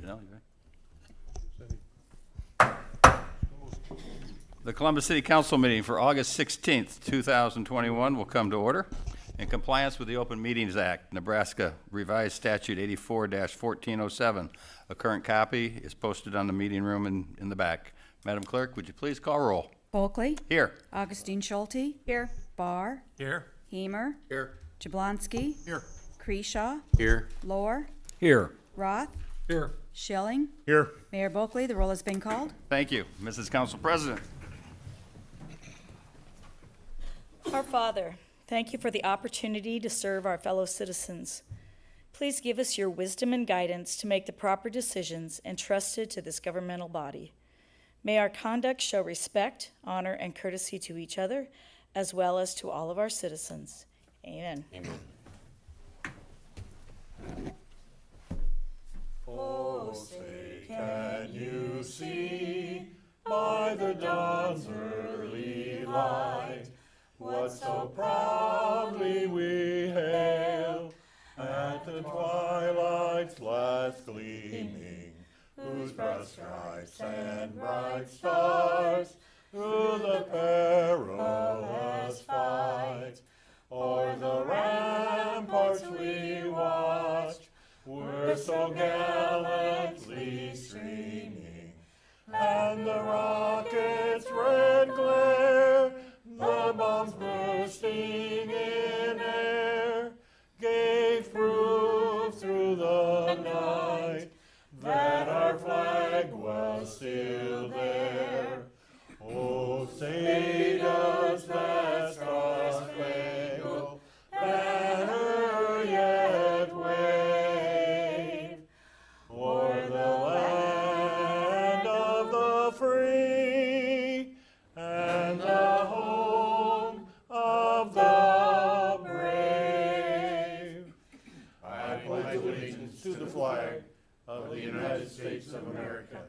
Janelle, you ready? The Columbus City Council meeting for August 16th, 2021 will come to order. In compliance with the Open Meetings Act, Nebraska Revised Statute 84-1407, a current copy is posted on the meeting room in the back. Madam Clerk, would you please call roll? Bulkley. Here. Augustine Schulte. Here. Barr. Here. Hemer. Here. Jablonski. Here. Kreshaw. Here. Lohr. Here. Roth. Here. Schilling. Here. Mayor Bulkley, the roll has been called. Thank you. Mrs. Council President. Our Father, thank you for the opportunity to serve our fellow citizens. Please give us your wisdom and guidance to make the proper decisions entrusted to this governmental body. May our conduct show respect, honor, and courtesy to each other, as well as to all of our citizens. Amen. Amen. Oh, say, can you see by the dawn's early light what so proudly we hail at the twilight's last gleaming, whose broad stripes and bright stars through the perilous fight o'er the ramparts we watched were so gallantly streaming, and the rocket's red glare, the bombs bursting in air, gave proof through the night that our flag was still there. Oh, say does that star-spangled banner yet wave o'er the land of the free and the home of the brave. I pledge allegiance to the flag of the United States of America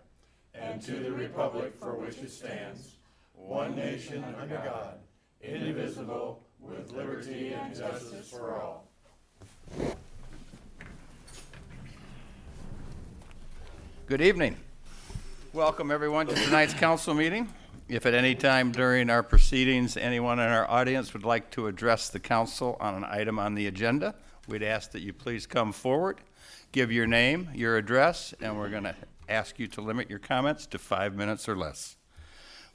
and to the republic for which it stands, one nation under God, indivisible, with liberty and justice for all. Good evening. Welcome, everyone, to tonight's council meeting. If at any time during our proceedings anyone in our audience would like to address the council on an item on the agenda, we'd ask that you please come forward, give your name, your address, and we're going to ask you to limit your comments to 5 minutes or less.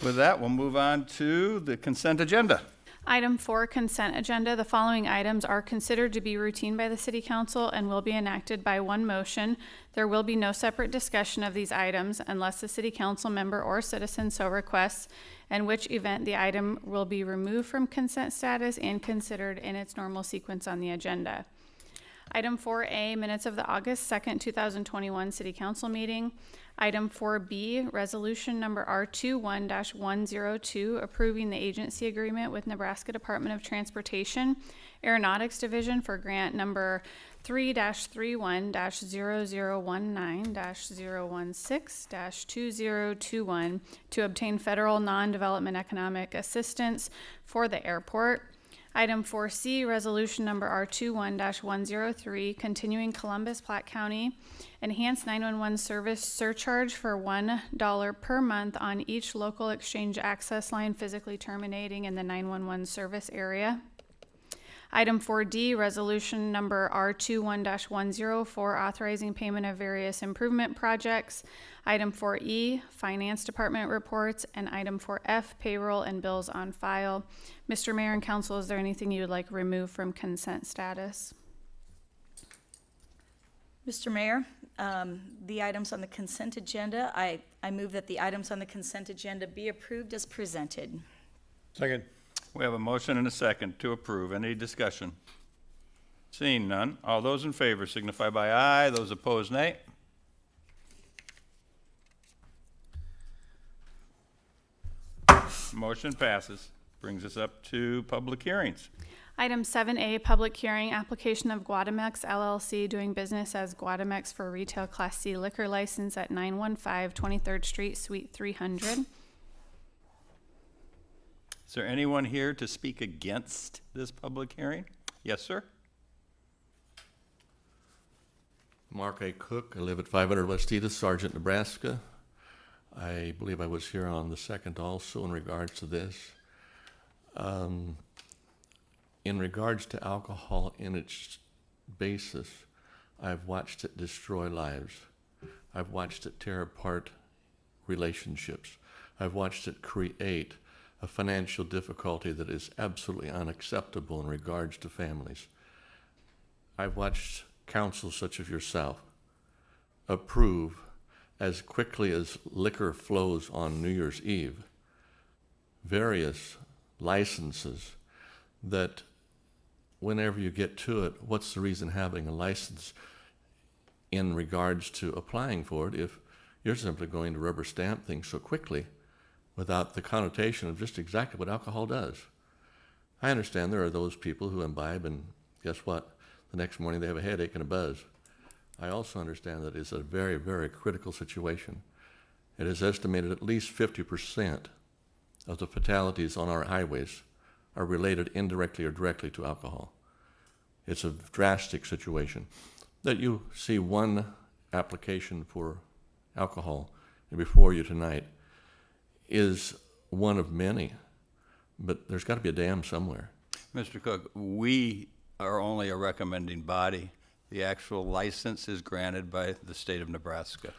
With that, we'll move on to the consent agenda. Item 4, consent agenda. The following items are considered to be routine by the City Council and will be enacted by one motion. There will be no separate discussion of these items unless the City Council member or citizen so requests, in which event the item will be removed from consent status and considered in its normal sequence on the agenda. Item 4A, minutes of the August 2nd, 2021 City Council meeting. Item 4B, resolution number R21-102, approving the agency agreement with Nebraska Department of Transportation, Aeronautics Division for grant number 3-31-0019-016-2021 to obtain federal non-development economic assistance for the airport. Item 4C, resolution number R21-103, continuing Columbus, Plat County, enhanced 911 service surcharge for $1 per month on each local exchange access line physically terminating in the 911 service area. Item 4D, resolution number R21-104, authorizing payment of various improvement projects. Item 4E, Finance Department reports, and item 4F, payroll and bills on file. Mr. Mayor and Council, is there anything you would like removed from consent status? Mr. Mayor, the items on the consent agenda, I move that the items on the consent agenda be approved as presented. Second. We have a motion and a second to approve. Any discussion? Seeing none, all those in favor signify by aye. Those opposed, nay. Motion passes. Brings us up to public hearings. Item 7A, public hearing, application of Guadamex LLC doing business as Guadamex for retail Class C liquor license at 915 23rd Street, Suite 300. Is there anyone here to speak against this public hearing? Yes, sir. Mark A. Cook. I live at 500 West Edith, Sargent, Nebraska. I believe I was here on the 2nd also in regards to this. In regards to alcohol in its basis, I've watched it destroy lives. I've watched it tear apart relationships. I've watched it create a financial difficulty that is absolutely unacceptable in regards to families. I've watched councils such as yourself approve as quickly as liquor flows on New Year's Eve various licenses that whenever you get to it, what's the reason having a license in regards to applying for it if you're simply going to rubber stamp things so quickly without the connotation of just exactly what alcohol does? I understand there are those people who imbibe and guess what? The next morning they have a headache and a buzz. I also understand that it's a very, very critical situation. It is estimated at least 50% of the fatalities on our highways are related indirectly or directly to alcohol. It's a drastic situation. That you see one application for alcohol before you tonight is one of many, but there's got to be a dam somewhere. Mr. Cook, we are only a recommending body. The actual license is granted by the state of Nebraska.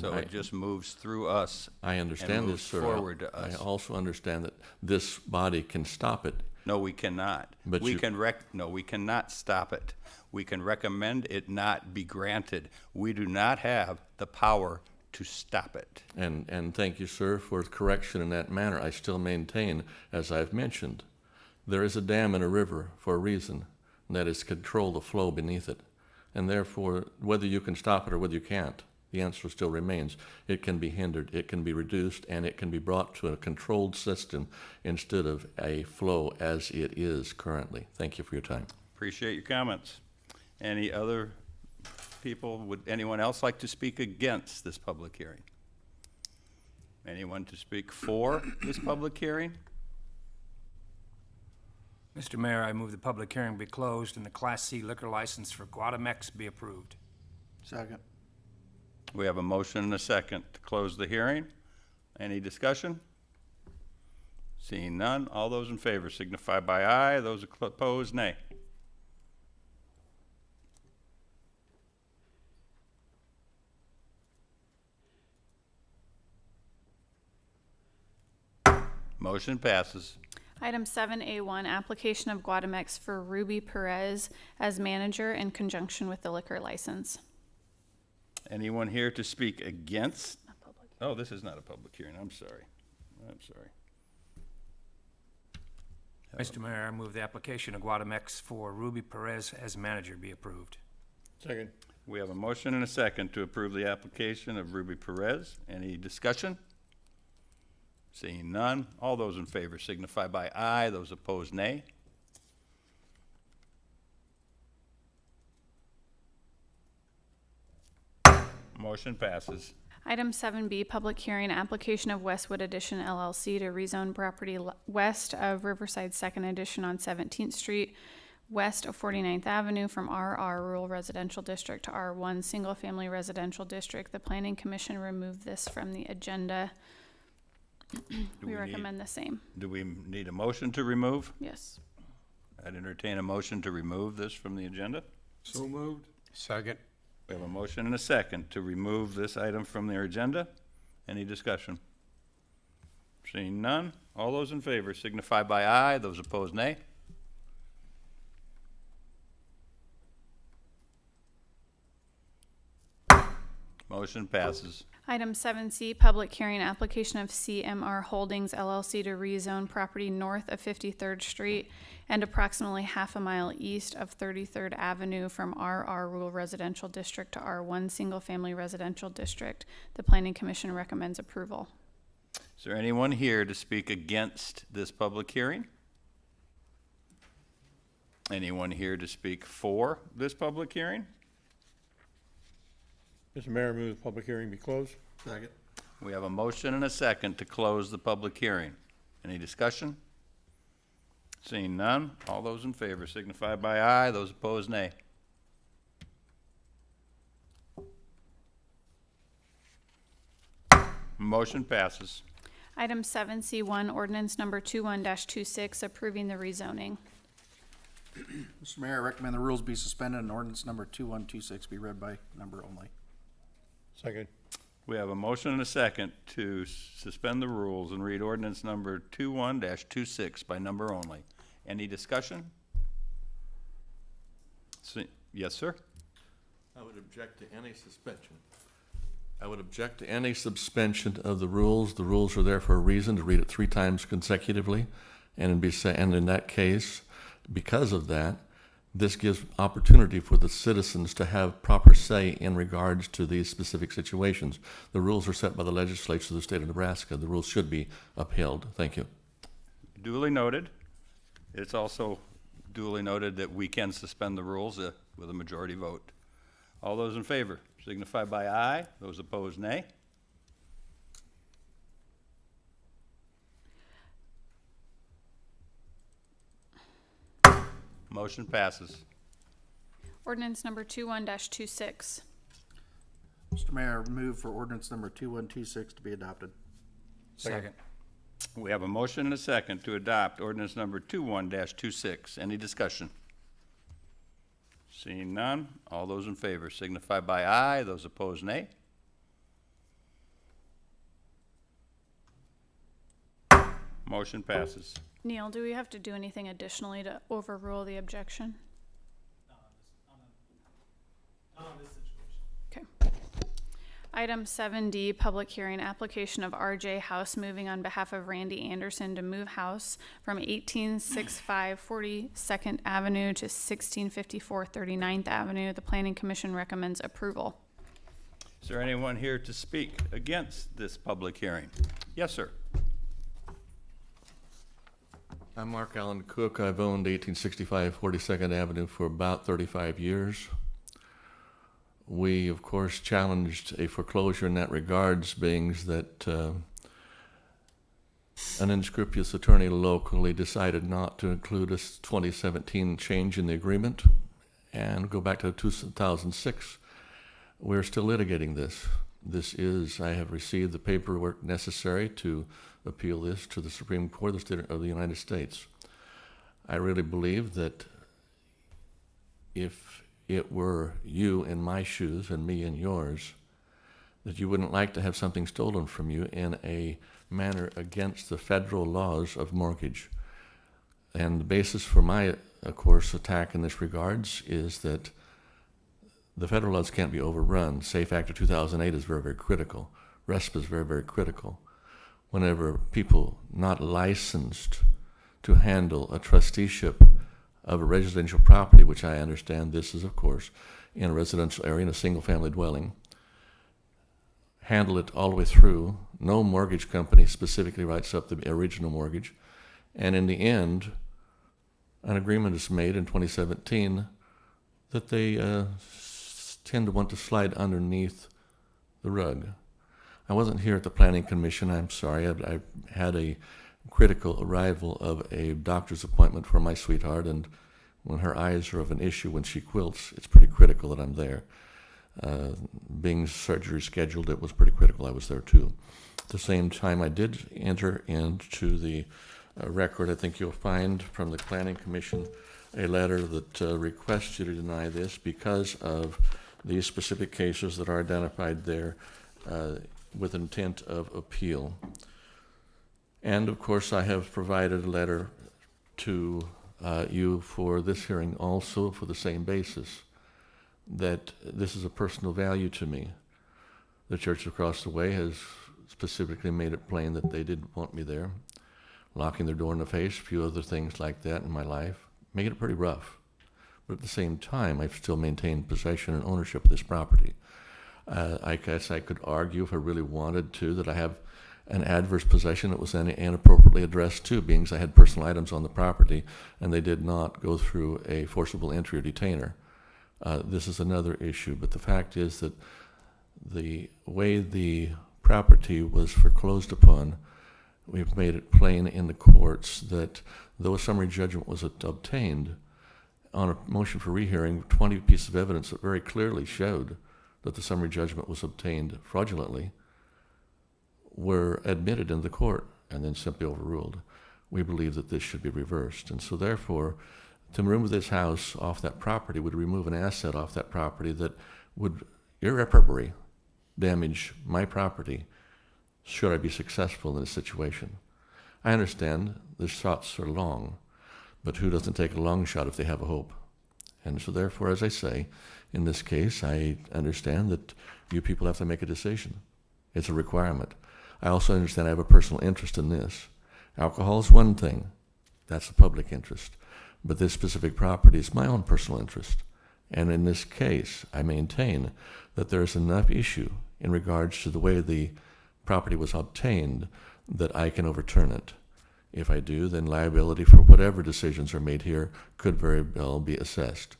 So it just moves through us. I understand and this, moves sir. forward to us. I also understand that this body can stop it. No, we cannot. But we cannot stop it. We can recommend it not be granted. We do not have the power to stop it. And thank you, sir, for correction in that manner. I still maintain, as I've mentioned, there is a dam in a river for a reason, and that is to control the flow beneath it. And therefore, whether you can stop it or whether you can't, the answer still remains. It can be hindered, it can be reduced, and it can be brought to a controlled system instead of a flow as it is currently. Thank you for your time. Appreciate your comments. Any other people? Would anyone else like to speak against this public hearing? Anyone to speak for this public hearing? Mr. Mayor, I move the public hearing be closed and the Class C liquor license for Guadamex be approved. Second. We have a motion and a second to close the hearing. Any discussion? Seeing none, all those in favor signify by aye. Those opposed, nay. Motion passes. Item 7A1, application of Guadamex for Ruby Perez as manager in conjunction with the liquor license. Anyone here to speak against? Oh, this is not a public hearing. I'm sorry. Mr. Mayor, I move the application of Guadamex for Ruby Perez as manager be approved. Second. We have a motion and a second to approve the application of Ruby Perez. Any discussion? Seeing none, all those in favor signify by aye. Those opposed, nay. Motion passes. Item 7B, public hearing, application of Westwood Edition LLC to rezone property west of Riverside 2nd Edition on 17th Street, west of 49th Avenue from RR Rural Residential District to R1 Single Family Residential District. The Planning Commission removed this from the agenda. We recommend the same. Do we need a motion to remove? Yes. I'd entertain a motion to remove this from the agenda. So moved. Second. We have a motion and a second to remove this item from their agenda. Any discussion? Seeing none, all those in favor signify by aye. Those opposed, nay. Motion passes. Item 7C, public hearing, application of CMR Holdings LLC to rezone property north of 53rd Street and approximately half a mile east of 33rd Avenue from RR Rural Residential District to R1 Single Family Residential District. The Planning Commission recommends approval. Is there anyone here to speak against this public hearing? Anyone here to speak for this public hearing? Mr. Mayor, I move the public hearing be closed. Second. We have a motion and a second to close the public hearing. Any discussion? Seeing none, all those in favor signify by aye. Those opposed, nay. Motion passes. Item 7C1, ordinance number 21-26, approving the rezoning. Mr. Mayor, I recommend the rules be suspended and ordinance number 2126 be read by number only. Second. We have a motion and a second to suspend the rules and read ordinance number 21-26 by number only. Any discussion? Yes, sir? I would object to any suspension. I would object to any suspension of the rules. The rules are there for a reason, to read it 3 times consecutively. And in that case, because of that, this gives opportunity for the citizens to have proper say in regards to these specific situations. The rules are set by the legislature of the state of Nebraska. The rules should be upheld. Thank you. Duly noted. It's also duly noted that we can suspend the rules with a majority vote. All those in favor signify by aye. Those opposed, nay. Motion passes. Ordinance number 21-26. Mr. Mayor, I move for ordinance number 2126 to be adopted. Second. We have a motion and a second to adopt ordinance number 21-26. Any discussion? Seeing none, all those in favor signify by aye. Those opposed, nay. Motion passes. Neil, do we have to do anything additionally to overrule the objection? Okay. Item 7D, public hearing, application of RJ House moving on behalf of Randy Anderson to move house from 1865 42nd Avenue to 1654 39th Avenue. The Planning Commission recommends approval. Is there anyone here to speak against this public hearing? Yes, sir. I'm Mark Allen Cook. I've owned 1865 42nd Avenue for about 35 years. We, of course, challenged a foreclosure in that regards, being that an unscrupulous attorney locally decided not to include a 2017 change in the agreement and go back to 2006. We're still litigating this. I have received the paperwork necessary to appeal this to the Supreme Court of the United States. I really believe that if it were you in my shoes and me in yours, that you wouldn't like to have something stolen from you in a manner against the federal laws of mortgage. And the basis for my, of course, attack in this regards is that the federal laws can't be overrun. SAFE Act of 2008 is very, very critical. RESPA is very, very critical. Whenever people not licensed to handle a trusteeship of a residential property, which I understand this is, of course, in a residential area, in a single-family dwelling, handle it all the way through. No mortgage company specifically writes up the original mortgage. And in the end, an agreement is made in 2017 that they tend to want to slide underneath the rug. I wasn't here at the Planning Commission. I'm sorry. I had a critical arrival of a doctor's appointment for my sweetheart, and when her eyes are of an issue when she quilts, it's pretty critical that I'm there. Being surgery scheduled, it was pretty critical I was there too. At the same time, I did enter into the record, I think you'll find from the Planning Commission, a letter that requests you to deny this because of these specific cases that are identified there with intent of appeal. And of course, I have provided a letter to you for this hearing also for the same basis, that this is a personal value to me. The church across the way has specifically made it plain that they didn't want me there, locking their door in the face, a few other things like that in my life, making it pretty rough. But at the same time, I've still maintained possession and ownership of this property. I guess I could argue, if I really wanted to, that I have an adverse possession that was inappropriately addressed too, being as I had personal items on the property and they did not go through a forcible entry or detainer. This is another issue, but the fact is that the way the property was foreclosed upon, we've made it plain in the courts that though a summary judgment was obtained on a motion for rehearing, 20 pieces of evidence that very clearly showed that the summary judgment was obtained fraudulently, were admitted in the court and then simply overruled. We believe that this should be reversed. And so therefore, to remove this house off that property would remove an asset off that property that would irreparably damage my property should I be successful in this situation. I understand the shots are long, but who doesn't take a long shot if they have a hope? And so therefore, as I say, in this case, I understand that you people have to make a decision. It's a requirement. I also understand I have a personal interest in this. Alcohol is one thing. That's the public interest. But this specific property is my own personal interest. And in this case, I maintain that there is enough issue in regards to the way the property was obtained that I can overturn it. If I do, then liability for whatever decisions are made here could very well be assessed.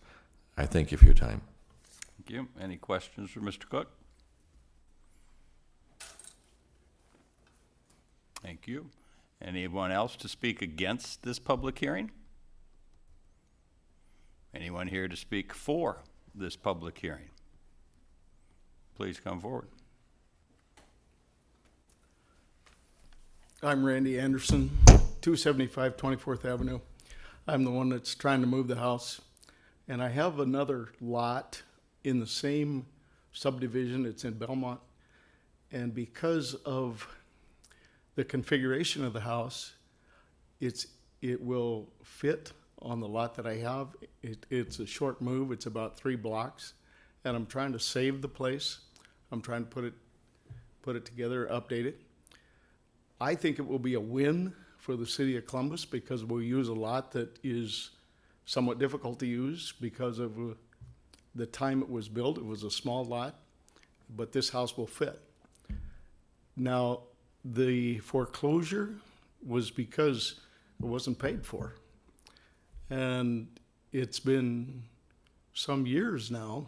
I thank you for your time. Thank you. Any questions for Mr. Cook? Thank you. Anyone else to speak against this public hearing? Anyone here to speak for this public hearing? Please come forward. I'm Randy Anderson, 275 24th Avenue. I'm the one that's trying to move the house. And I have another lot in the same subdivision. It's in Belmont. And because of the configuration of the house, it will fit on the lot that I have. It's a short move. It's about 3 blocks. And I'm trying to save the place. I'm trying to put it together, update it. I think it will be a win for the city of Columbus because we'll use a lot that is somewhat difficult to use because of the time it was built. It was a small lot, but this house will fit. Now, the foreclosure was because it wasn't paid for. And it's been some years now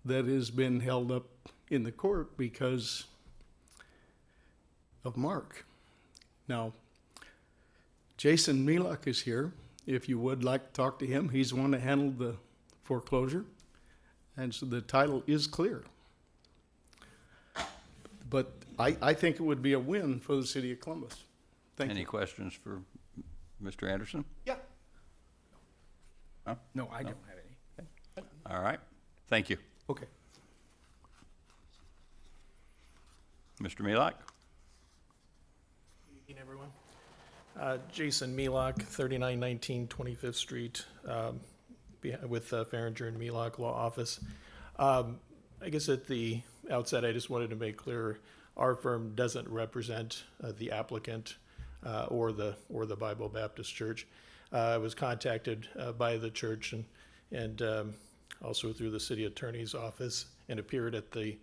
that has been held up in the court because of Mark. Now, Jason Milak is here. If you would like to talk to him, he's the one that handled the foreclosure. And so the title is clear. But I think it would be a win for the city of Columbus. Thank Any you. questions for Mr. Anderson? Yeah. Huh? No, I don't have any. All right. Thank you. Okay. Mr. Milak? Evening, everyone. Jason Milak, 3919 25th Street, with Farringer and Milak Law Office. I guess at the outset, I just wanted to make clear, our firm doesn't represent the applicant or the Bible Baptist Church. I was contacted by the church and also through the city attorney's office and appeared at the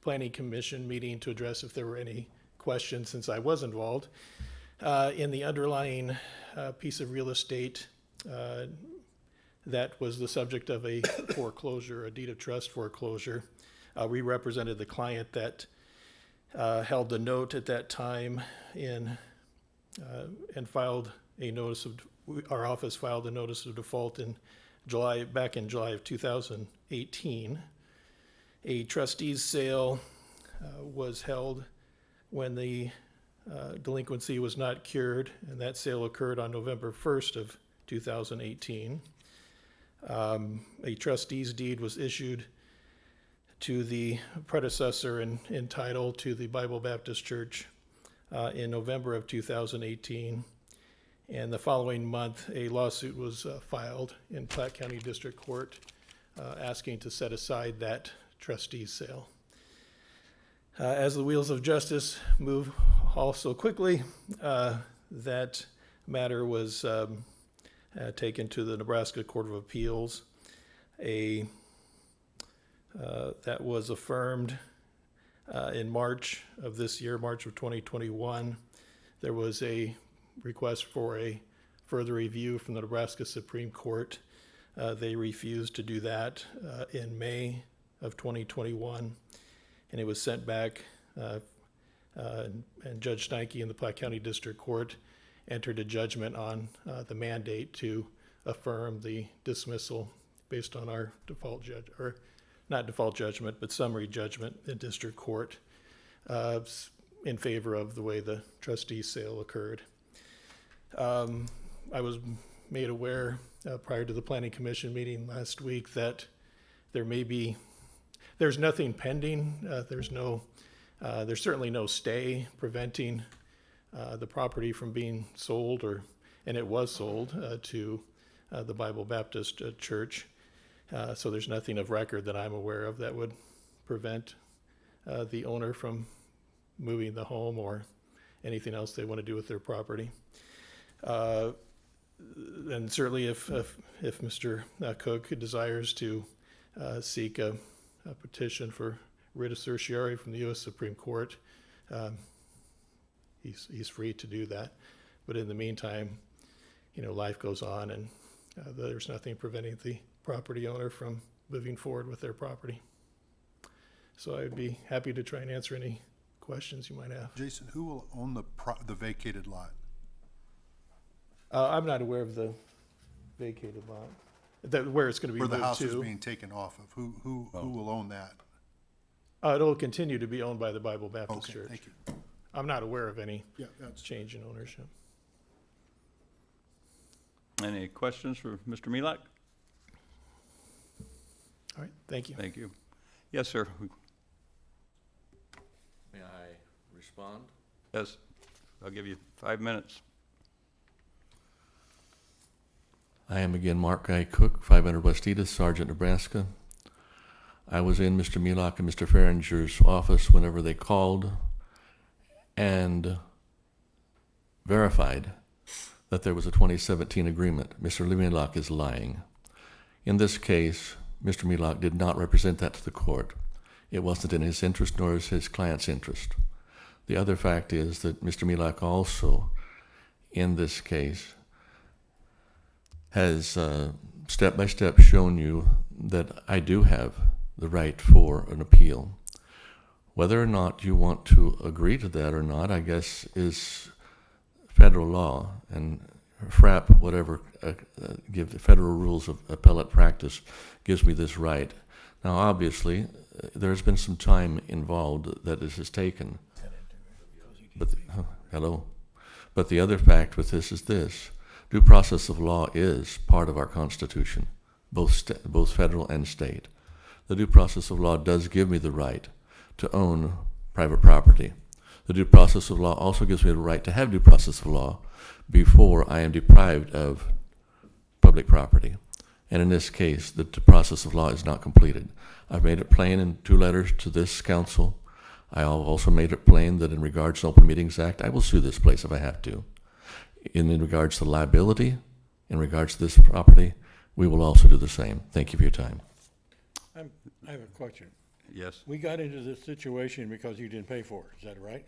planning commission meeting to address if there were any questions since I was involved. In the underlying piece of real estate that was the subject of a foreclosure, a deed of trust foreclosure, we represented the client that held the note at that time and filed a notice of, our office filed a notice of default back in July of 2018. A trustee's sale was held when the delinquency was not cured, and that sale occurred on November 1st of 2018. A trustee's deed was issued to the predecessor in title to the Bible Baptist Church in November of 2018. And the following month, a lawsuit was filed in Plat County District Court asking to set aside that trustee's sale. As the wheels of justice move also quickly, that matter was taken to the Nebraska Court of Appeals. That was affirmed in March of this year, March of 2021. There was a request for a further review from the Nebraska Supreme Court. They refused to do that in May of 2021, and it was sent back, and Judge Steinke in the Platte County District Court entered a judgment on the mandate to affirm the dismissal based on our default judge, or not default judgment, but summary judgment in district court. in favor of the way the trustee sale occurred. I was made aware prior to the planning commission meeting last week that there's nothing pending. There's certainly no stay preventing the property from being sold, and it was sold to the Bible Baptist Church. So there's nothing of record that I'm aware of that would prevent the owner from moving the home or anything else they want to do with their property. And certainly if Mr. Cook desires to seek a petition for writ of certiorari from the U.S. Supreme Court, he's free to do that. But in the meantime, life goes on, and there's nothing preventing the property owner from moving forward with their property. So I'd be happy to try and answer any questions you might have. Jason, who will own the vacated lot? I'm not aware of the vacated lot, where it's going to be Where moved the house is to. being taken off of? Who will own that? It'll continue to be owned by the Bible Baptist Okay, Church. thank you. I'm not aware of any Yeah, that's, change in ownership. Any questions for Mr. Milak? All right, thank you. Thank you. Yes, sir. May I respond? Yes, I'll give you 5 minutes. I am again Mark Guy Cook, 500 West Edith, Sergeant, Nebraska. I was in Mr. Milak and Mr. Farringer's office whenever they called and verified that there was a 2017 agreement. Mr. Milak is lying. In this case, Mr. Milak did not represent that to the court. It wasn't in his interest, nor is his client's interest. The other fact is that Mr. Milak also, in this case, has step by step shown you that I do have the right for an appeal. Whether or not you want to agree to that or not, I guess, is federal law, and FRAP, whatever, give the federal rules of appellate practice, gives me this right. Now, obviously, there's been some time involved that this has taken. But hello. But the other fact with this is this: due process of law is part of our Constitution, both federal and state. The due process of law does give me the right to own private property. The due process of law also gives me the right to have due process of law before I am deprived of public property. And in this case, the due process of law is not completed. I've made it plain in 2 letters to this council. I have also made it plain that in regards to the Open Meetings Act, I will sue this place if I have to. In regards to liability, in regards to this property, we will also do the same. Thank you for your time. I have a question. Yes. We got into this situation because you didn't pay for it, is that right?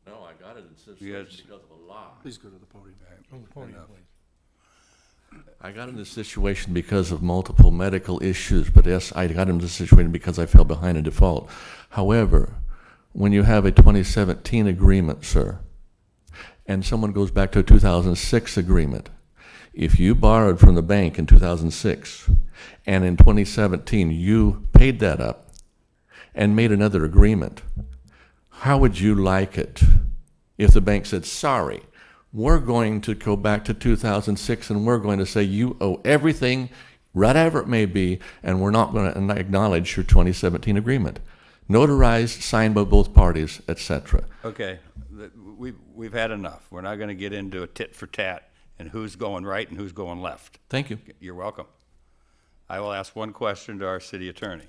No, I got it in this Yes. situation because of a law. please go to the podium. On the podium, Enough. please. I got in this situation because of multiple medical issues, but yes, I got in this situation because I fell behind in default. However, when you have a 2017 agreement, sir, and someone goes back to a 2006 agreement, if you borrowed from the bank in 2006 and in 2017 you paid that up and made another agreement, how would you like it if the bank said, sorry, we're going to go back to 2006 and we're going to say you owe everything, whatever it may be, and we're not going to acknowledge your 2017 agreement? Notarized, signed by both parties, etc. Okay, we've had enough. We're not going to get into a tit for tat and who's going right and who's going left. Thank you. You're welcome. I will ask one question to our city attorney.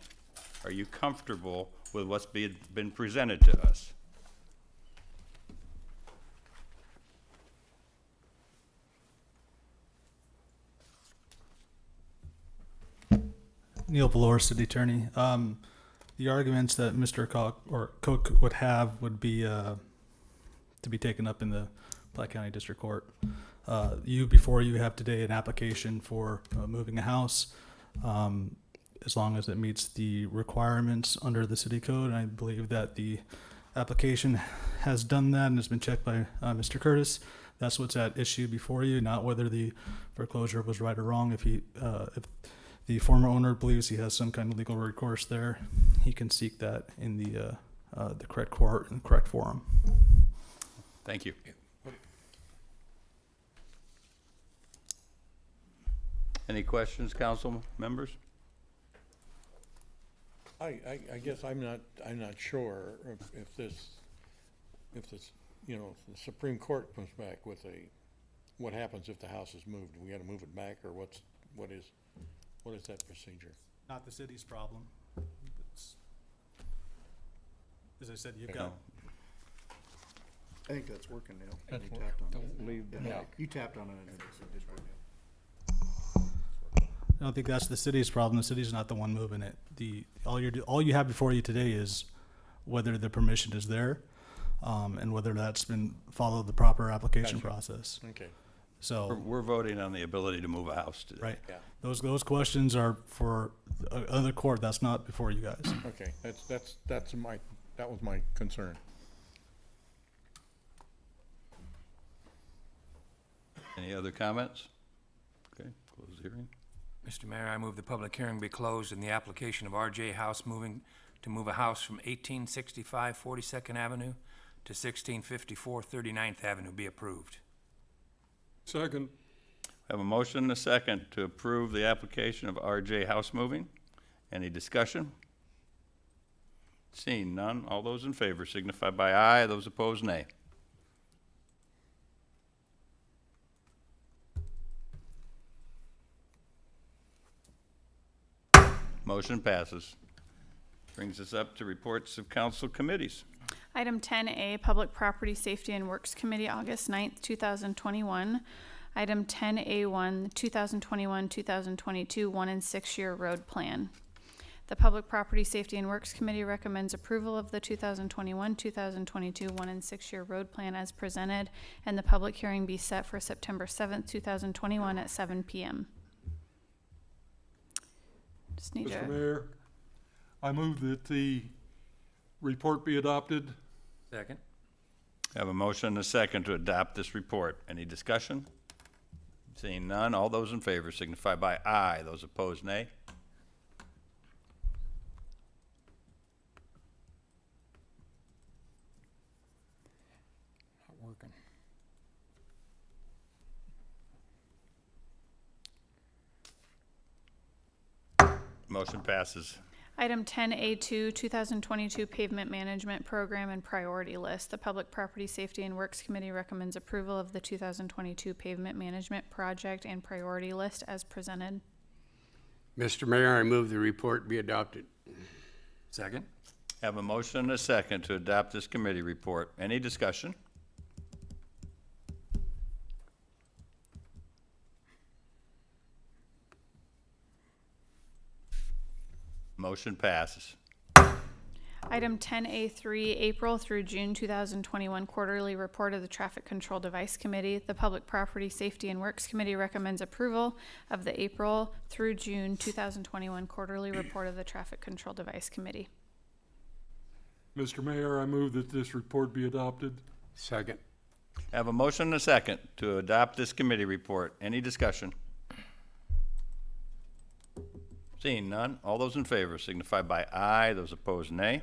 Are you comfortable with what's been presented to us? Neil Valor, City Attorney. The arguments that Mr. Cook would have would be to be taken up in the Plat County District Court. Before you have today an application for moving a house, as long as it meets the requirements under the city code. And I believe that the application has done that and has been checked by Mr. Curtis. That's what's at issue before you, not whether the foreclosure was right or wrong. If the former owner believes he has some kind of legal recourse there, he can seek that in the the correct court and the correct forum. Thank you. Any questions, council members? I guess I'm not sure if this, you know, if the Supreme Court comes back with what happens if the house is moved? We gotta move it back, or what is that procedure? Not the city's problem. As I said, you've Okay. got, I think that's working now. That's You work- tapped on don't it. leave the Yeah, house. you tapped on it and it did work. I don't think that's the city's problem. The city's not the one moving it. All you have before you today is whether the permission is there, and whether that's been followed the proper application Gotcha. process. Okay. So, We're voting on the ability to move a house today. right, Yeah. those questions are for another court. That's not before you guys. Okay, that was my concern. Any other comments? Okay, close the hearing. Mr. Mayor, I move the public hearing be closed and the application of R.J. House moving to move a house from 1865 42nd Avenue to 1654 39th Avenue be approved. Second. Have a motion and a second to approve the application of RJ House Moving. Any discussion? Seeing none, all those in favor signify by aye, those opposed nay. Motion passes. Brings us up to reports of council committees. Item 10A, Public Property Safety and Works Committee, August 9th, 2021. Item 10A1, 2021-2022 1 and 6 year road plan. The Public Property Safety and Works Committee recommends approval of the 2021-2022 1 and 6 year road plan as presented, and the public hearing be set for September 7th, 2021 at 7 p.m. Just need Mr. to, Mayor, I move that the report be adopted. Second. Have a motion and a second to adopt this report. Any discussion? Seeing none, all those in favor signify by aye, those opposed nay. Not working. Motion passes. Item 10A2, 2022 Pavement Management Program and Priority List. The Public Property Safety and Works Committee recommends approval of the 2022 Pavement Management Project and Priority List as presented. Mr. Mayor, I move the report be adopted. Second. Have a motion and a second to adopt this committee report. Any discussion? Motion passes. Item 10A3, April through June 2021 Quarterly Report of the Traffic Control Device Committee. The Public Property Safety and Works Committee recommends approval of the April through June 2021 Quarterly Report of the Traffic Control Device Committee. Mr. Mayor, I move that this report be adopted. Second. Have a motion and a second to adopt this committee report. Any discussion? Seeing none, all those in favor signify by aye, those opposed nay.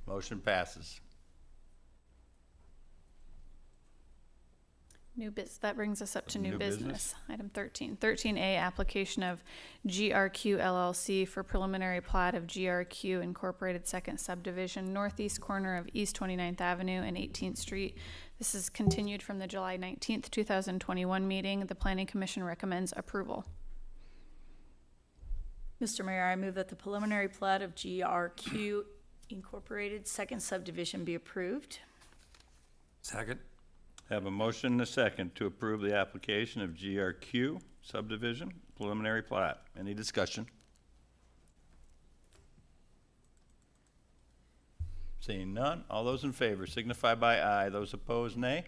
Motion passes. That brings us up to new New business. business. Item 13. 13A, application of GRQ LLC for preliminary plat of GRQ Incorporated Second Subdivision, northeast corner of East 29th Avenue and 18th Street. This is continued from the July 19th, 2021 meeting. The Planning Commission recommends approval. Mr. Mayor, I move that the preliminary plat of GRQ Incorporated Second Subdivision be approved. Second. Have a motion and a second to approve the application of GRQ subdivision preliminary plat. Any discussion? Seeing none, all those in favor signify by aye. Those opposed, nay.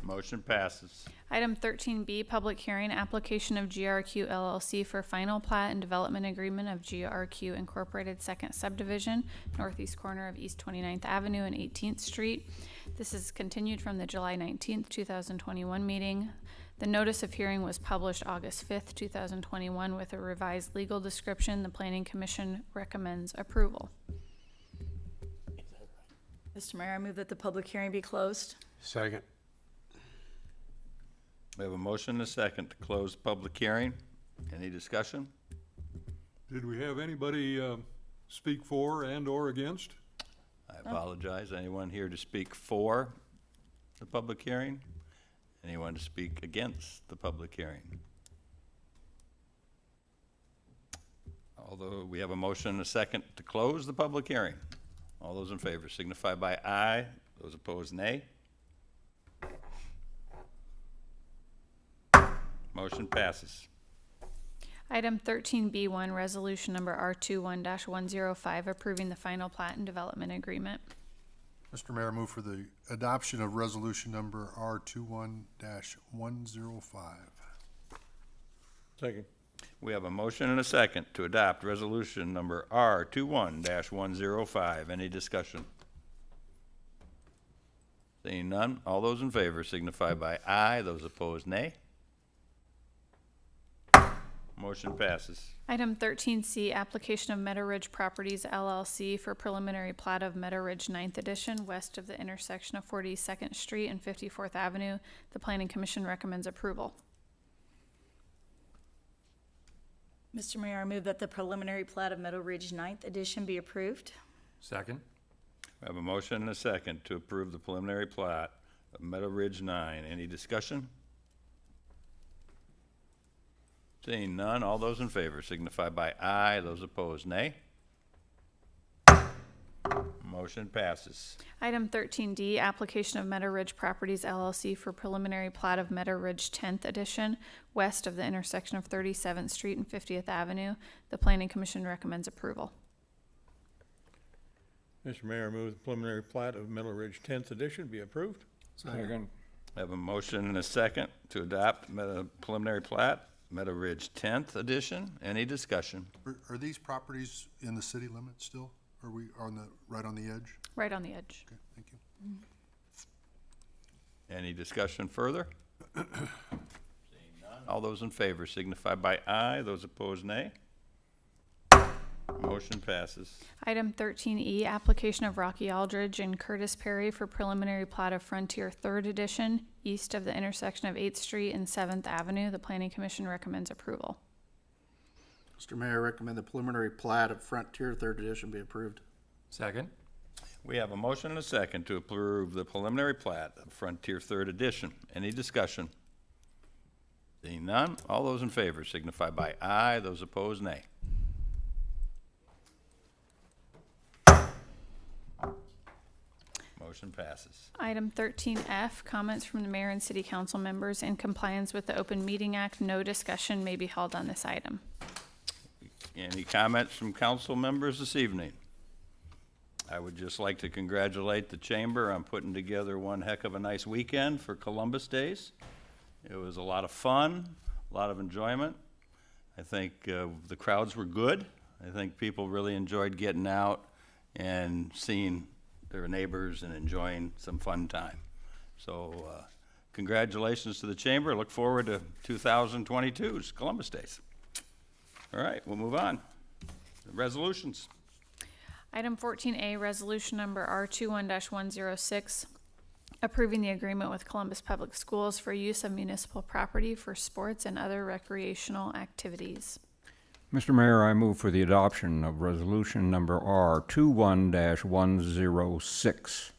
Motion passes. Item 13B, public hearing, application of GRQ LLC for final plat and development agreement of GRQ Incorporated Second Subdivision, northeast corner of East 29th Avenue and 18th Street. This is continued from the July 19th, 2021 meeting. The notice of hearing was published August 5th, 2021 with a revised legal description. The Planning Commission recommends approval. Mr. Mayor, I move that the public hearing be closed. Second. We have a motion and a second to close the public hearing. Any discussion? Did we have anybody speak for and/or against? I apologize. Anyone here to speak for the public hearing? Anyone to speak against the public hearing? Although we have a motion and a second to close the public hearing. All those in favor signify by aye. Those opposed, nay. Motion passes. Item 13B1, resolution number R21-105, approving the final plat and development agreement. Mr. Mayor, I move for the adoption of resolution number R21-105. Second. We have a motion and a second to adopt resolution number R21-105. Any discussion? Seeing none, all those in favor signify by aye. Those opposed, nay. Motion passes. Item 13C, application of Meadow Ridge Properties LLC for preliminary plat of Meadow Ridge 9th Edition, west of the intersection of 42nd Street and 54th Avenue. The Planning Commission recommends approval. Mr. Mayor, I move that the preliminary plat of Meadow Ridge 9th Edition be approved. Second. We have a motion and a second to approve the preliminary plat of Meadow Ridge 9. Any discussion? Seeing none, all those in favor signify by aye. Those opposed, nay. Motion passes. Item 13D, application of Meadow Ridge Properties LLC for preliminary plat of Meadow Ridge 10th Edition, west of the intersection of 37th Street and 50th Avenue. The Planning Commission recommends approval. Mr. Mayor, I move the preliminary plat of Meadow Ridge 10th Edition be approved. Second. I have a motion and a second to adopt preliminary plat, Meadow Ridge 10th Edition. Any discussion? Are these properties in the city limits still? Are we right on the edge? Right on the edge. Okay, thank you. Any discussion further? Seeing none, all those in favor signify by aye. Those opposed, nay. Motion passes. Item 13E, application of Rocky Aldridge and Curtis Perry for preliminary plat of Frontier 3rd Edition, east of the intersection of 8th Street and 7th Avenue. The Planning Commission recommends approval. Mr. Mayor, I recommend the preliminary plat of Frontier 3rd Edition be approved. Second. We have a motion and a second to approve the preliminary plat of Frontier 3rd Edition. Any discussion? Seeing none, all those in favor signify by aye. Those opposed, nay. Motion passes. Item 13F, comments from the mayor and city council members. In compliance with the Open Meeting Act, no discussion may be held on this item. Any comments from council members this evening? I would just like to congratulate the chamber on putting together one heck of a nice weekend for Columbus Days. It was a lot of fun, a lot of enjoyment. I think the crowds were good. I think people really enjoyed getting out and seeing their neighbors and enjoying some fun time. So congratulations to the chamber. Look forward to 2022's Columbus Days. All right, we'll move on. The resolutions. Item 14A, resolution number R21-106, approving the agreement with Columbus Public Schools for use of municipal property for sports and other recreational activities. Mr. Mayor, I move for the adoption of resolution number R21-106.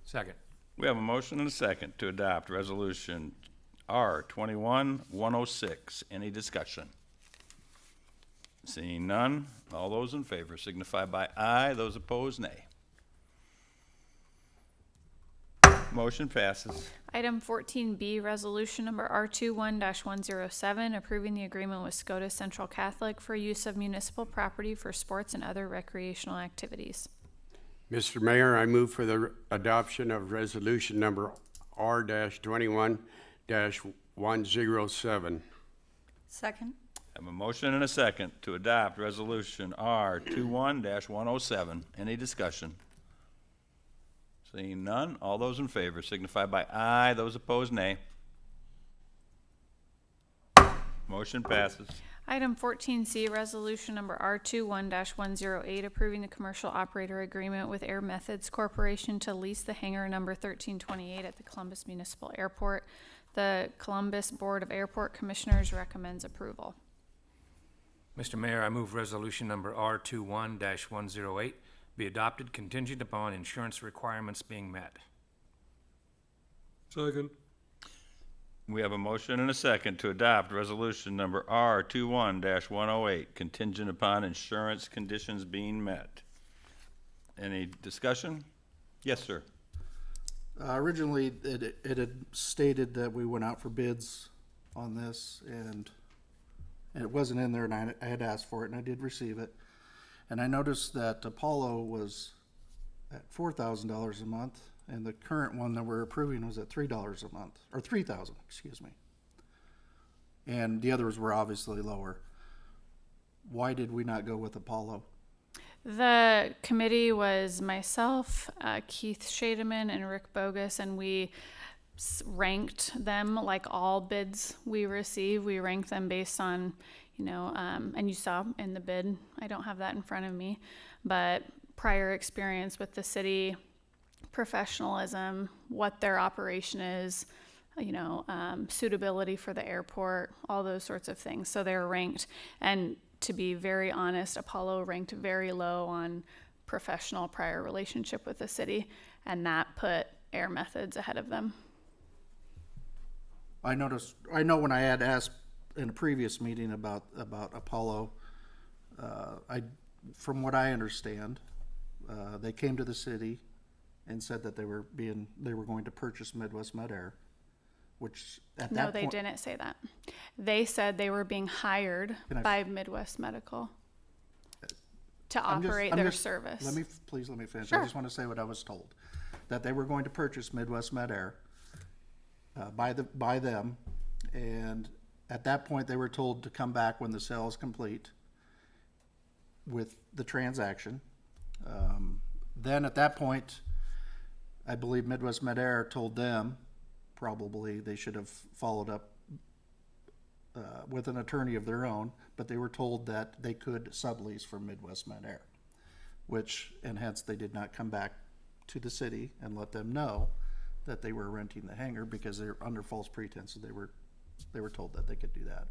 Second. We have a motion and a second to adopt resolution R21-106. Any discussion? Seeing none, all those in favor signify by aye. Those opposed, nay. Motion passes. Item 14B, resolution number R21-107, approving the agreement with Scotus Central Catholic for use of municipal property for sports and other recreational activities. Mr. Mayor, I move for the adoption of resolution number R-21-107. Second. I have a motion and a second to adopt Resolution R21-107. Any discussion? Seeing none, all those in favor signify by aye. Those opposed, nay. Motion passes. Item 14C, resolution number R21-108, approving the commercial operator agreement with Air Methods Corporation to lease the hangar number 1328 at the Columbus Municipal Airport. The Columbus Board of Airport Commissioners recommends approval. Mr. Mayor, I move resolution number R21-108 be adopted contingent upon insurance requirements being met. Second. We have a motion and a second to adopt Resolution number R21-108, contingent upon insurance conditions being met. Any discussion? Yes, sir. Originally, it had stated that we went out for bids on this, and it wasn't in there, and I had asked for it, and I did receive it. And I noticed that Apollo was at $4,000 a month, and the current one that we're approving was at $3 a month, or $3,000, excuse me. And the others were obviously lower. Why did we not go with Apollo? The committee was myself, Keith Shademan, and Rick Bogus, and we ranked them like all bids we receive. We ranked them based on, and you saw in the bid, I don't have that in front of me, but prior experience with the city, professionalism, what their operation is, suitability for the airport, all those sorts of things. So they're ranked. And to be very honest, Apollo ranked very low on professional prior relationship with the city, and that put Air Methods ahead of them. I know when I had asked in a previous meeting about Apollo, from what I understand, they came to the city and said that they were going to purchase Midwest Med Air, which at that No, point. they didn't say that. They said they were being hired by Midwest Medical to operate their service. Let me finish. Sure. I just want to say what I was told, that they were going to purchase Midwest Med Air by them, and at that point they were told to come back when the sale is complete with the transaction. Then at that point, I believe Midwest Med Air told them probably they should have followed up with an attorney of their own, but they were told that they could sublease from Midwest Med Air, and hence they did not come back to the city and let them know that they were renting the hangar, because they're under false pretenses. They were told that they could do that.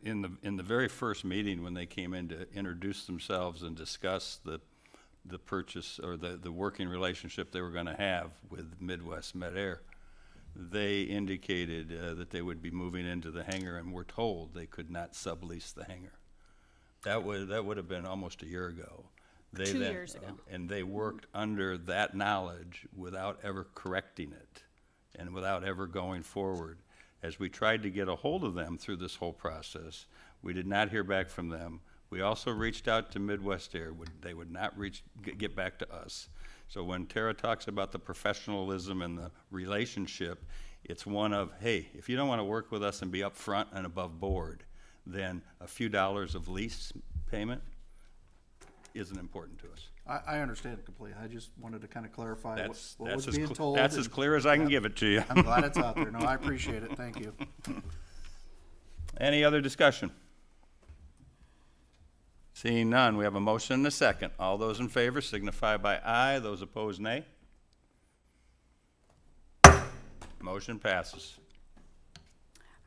In the very first meeting, when they came in to introduce themselves and discuss the purchase or the working relationship they were going to have with Midwest Med Air, they indicated that they would be moving into the hangar, and were told they could not sublease the hangar. That would have been almost a year ago. 2 years ago. And they worked under that knowledge without ever correcting it and without ever going forward. As we tried to get a hold of them through this whole process, we did not hear back from them. We also reached out to Midwest Air. They would not get back to us. So when Tara talks about the professionalism and the relationship, it's one of, hey, if you don't want to work with us and be upfront and above board, then a few dollars of lease payment isn't important to us. I understand completely. I just wanted to kind of clarify what was That's being told. That's as clear as I can give it to you. I'm glad it's out there. No, I appreciate it. Thank you. Any other discussion? Seeing none, we have a motion and a second. All those in favor signify by aye. Those opposed, nay. Motion passes.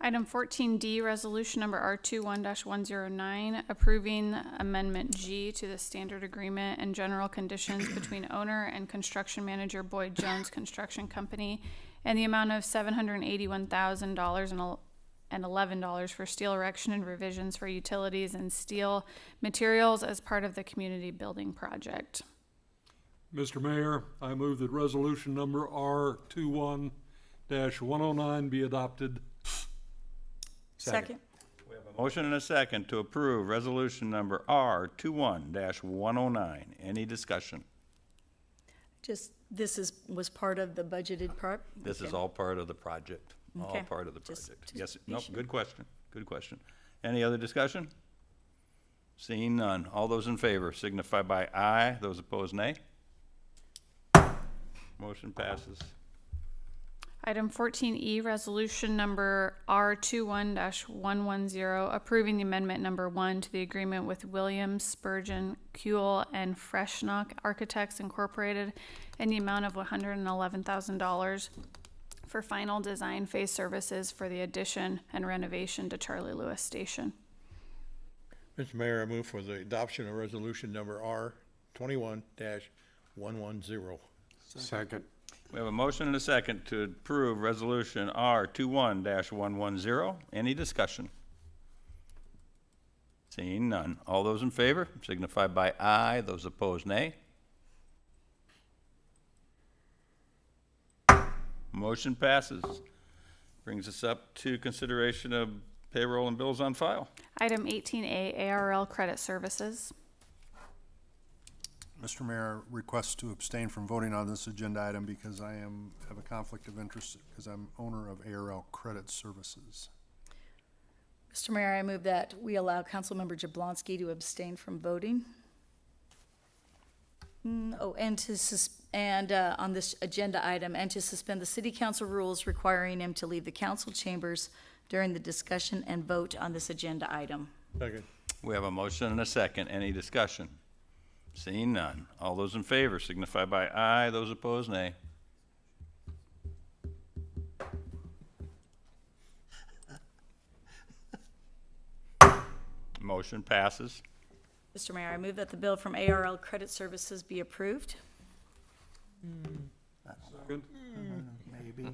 Item 14D, resolution number R21-109, approving Amendment G to the standard agreement and general conditions between owner and construction manager Boyd Jones Construction Company, and the amount of $781,011 for steel erection and revisions for utilities and steel materials as part of the community building project. Mr. Mayor, I move that resolution number R21-109 be adopted. Second. We have a motion and a second to approve resolution number R21-109. Any discussion? Just, was part of the budgeted part? This is Okay. all part of the project, all Okay. part of the Just project. to Yes, be nope, sure. good question, good question. Any other discussion? Seeing none. All those in favor signify by aye. Those opposed, nay. Motion passes. Item 14E, resolution number R21-110, approving the amendment number 1 to the agreement with Williams, Spurgeon, Kuehl, and Freshnock Architects Incorporated in the amount of $111,000 for final design phase services for the addition and renovation to Charlie Lewis Station. Mr. Mayor, I move for the adoption of resolution number R 21-110. Second. We have a motion and a second to approve resolution R 21-110. Any discussion? Seeing none. All those in favor signify by aye. Those opposed, nay. Motion passes. Brings us up to consideration of payroll and bills on file. Item 18A, ARL Credit Services. Mr. Mayor, request to abstain from voting on this agenda item because I have a conflict of interest because I'm owner of ARL Credit Services. Mr. Mayor, I move that we allow Councilmember Jablonski to abstain from voting. On this agenda item, and to suspend the city council rules requiring him to leave the council chambers during the discussion and vote on this agenda item. Second. We have a motion and a second. Any discussion? Seeing none. All those in favor signify by aye. Those opposed, nay. Motion passes. Mr. Mayor, I move that the bill from ARL Credit Services be approved. Second. Maybe.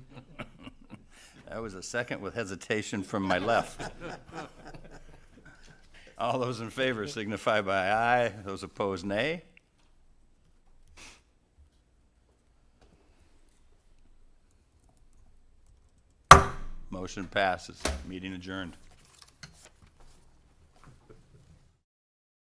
That was a second with hesitation from my left. All those in favor signify by aye. Those opposed, nay. Motion passes. Meeting adjourned.